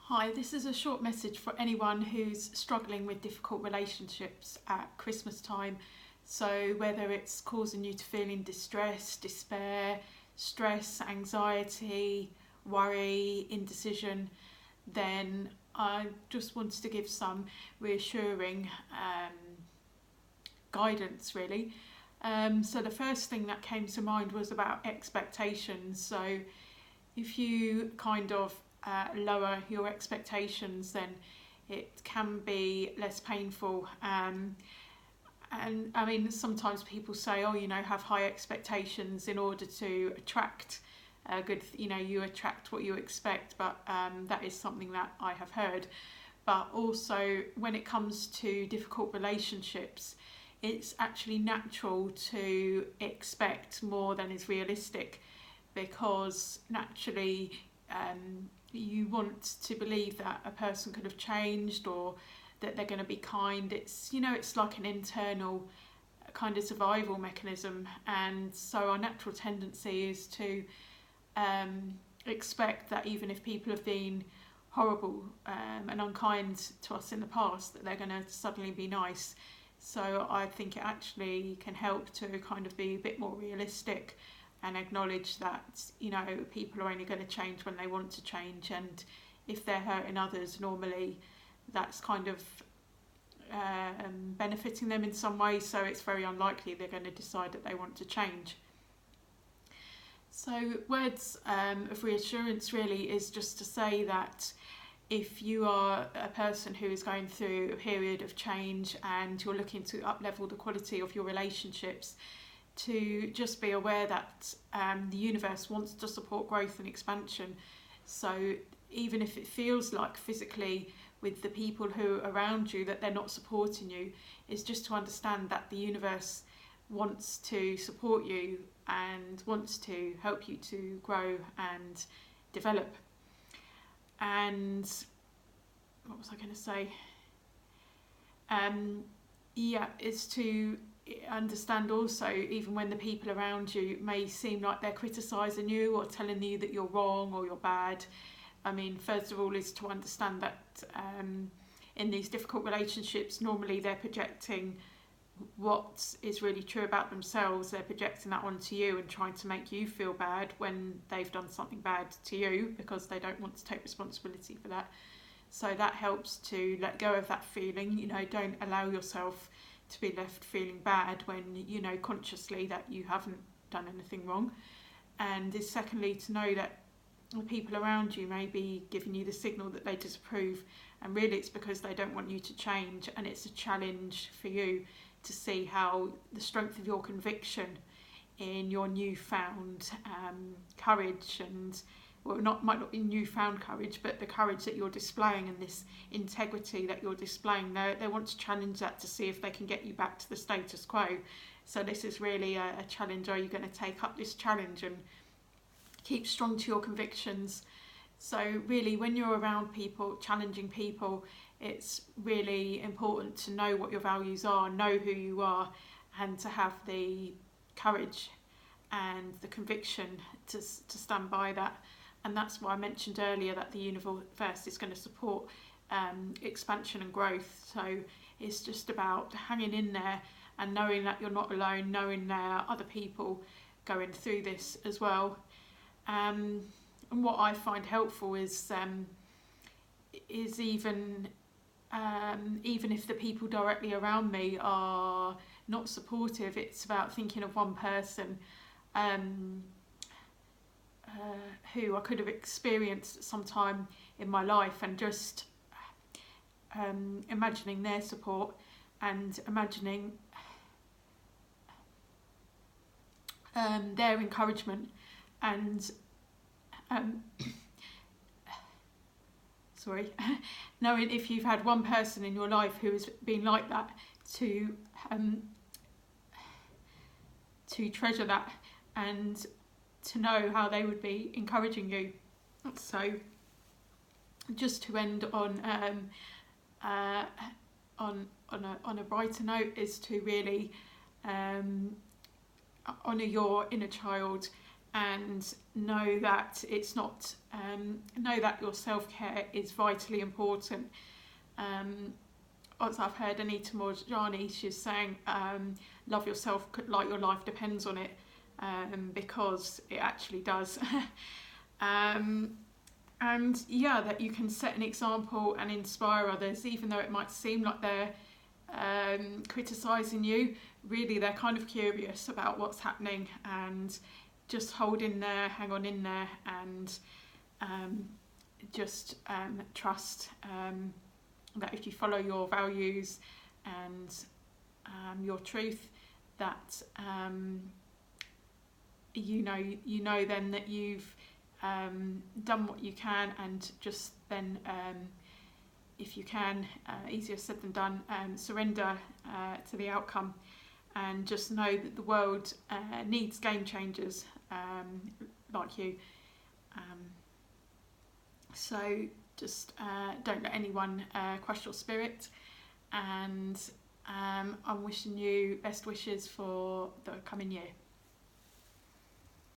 Hi, this is a short message for anyone who's struggling with difficult relationships at Christmas time. So whether it's causing you to feel in distress, despair, stress, anxiety, worry, indecision, then I just wanted to give some reassuring guidance really. So the first thing that came to mind was about expectations. So if you kind of lower your expectations, then it can be less painful. And I mean, sometimes people say, oh, have high expectations in order to attract good, you attract what you expect, but that is something that I have heard. But also, when it comes to difficult relationships, it's actually natural to expect more than is realistic, because naturally you want to believe that a person could have changed or that they're going to be kind. It's like an internal kind of survival mechanism, and so our natural tendency is to expect that even if people have been horrible and unkind to us in the past, that they're going to suddenly be nice. So I think it actually can help to kind of be a bit more realistic and acknowledge that people are only going to change when they want to change, and if they're hurting others, normally that's kind of benefiting them in some way, so it's very unlikely they're going to decide that they want to change. So words of reassurance really is just to say that if you are a person who is going through a period of change and you're looking to up-level the quality of your relationships, to just be aware that the universe wants to support growth and expansion. So even if it feels like physically with the people who are around you that they're not supporting you, it's just to understand that the universe wants to support you and wants to help you to grow and develop. And what was I going to say? Is to understand also, even when the people around you may seem like they're criticising you or telling you that you're wrong or you're bad. I mean, first of all, is to understand that in these difficult relationships, normally they're projecting what is really true about themselves. They're projecting that onto you and trying to make you feel bad when they've done something bad to you, because they don't want to take responsibility for that. So that helps to let go of that feeling. Don't allow yourself to be left feeling bad when you know consciously that you haven't done anything wrong. And is secondly to know that the people around you may be giving you the signal that they disapprove, and really it's because they don't want you to change, and it's a challenge for you to see how the strength of your conviction in your newfound courage, and might not be newfound courage, but the courage that you're displaying and this integrity that you're displaying, they want to challenge that to see if they can get you back to the status quo. So this is really a challenge. Are you going to take up this challenge and keep strong to your convictions? So really, when you're around people, challenging people, it's really important to know what your values are, know who you are, and to have the courage and the conviction to stand by that. And that's why I mentioned earlier that the universe is going to support expansion and growth. So it's just about hanging in there and knowing that you're not alone, knowing there are other people going through this as well. And what I find helpful is even if the people directly around me are not supportive, it's about thinking of one person who I could have experienced sometime in my life, and just imagining their support and imagining their encouragement, and knowing if you've had one person in your life who has been like that, to treasure that and to know how they would be encouraging you. So just to end on a brighter note, is to really honour your inner child and know that it's not, know that your self-care is vitally important. As I've heard Anita Moorjani, she's saying, love yourself like your life depends on it, because it actually does. And yeah, that you can set an example and inspire others, even though it might seem like they're criticising you. Really, they're kind of curious about what's happening, and just hold in there, hang on in there, and just trust that if you follow your values and your truth, that you know then that you've done what you can, and just then if you can, easier said than done, surrender to the outcome, and just know that the world needs game changers like you. So just don't let anyone crush your spirit, and I'm wishing you best wishes for the coming year.